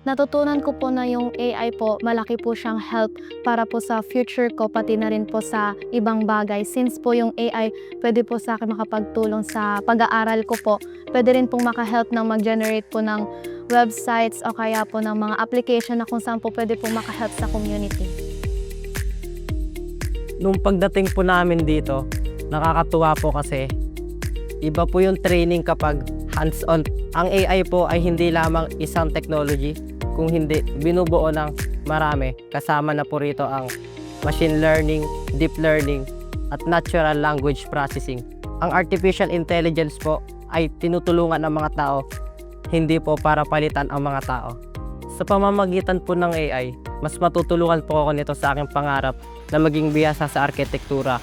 natutunan ko po na yung AI po, malaki po siyang help para po sa future ko, pati na rin po sa ibang bagay. Since po yung AI, pwede po sa akin makapagtulong sa pag-aaral ko po. Pwede rin pong makahelp ng mag-generate po ng websites o kaya po ng mga application na kung saan po pwede po makahelp sa community. Nung pagdating po namin dito, nakakatuwa po kasi iba po yung training kapag hands-on. Ang AI po ay hindi lamang isang technology, kung hindi binubuo ng marami. Kasama na po rito ang machine learning, deep learning, at natural language processing. Ang artificial intelligence po ay tinutulungan ng mga tao, hindi po para palitan ang mga tao. Sa pamamagitan po ng AI, mas matutulungan po ako nito sa aking pangarap na maging biyasa sa arkitektura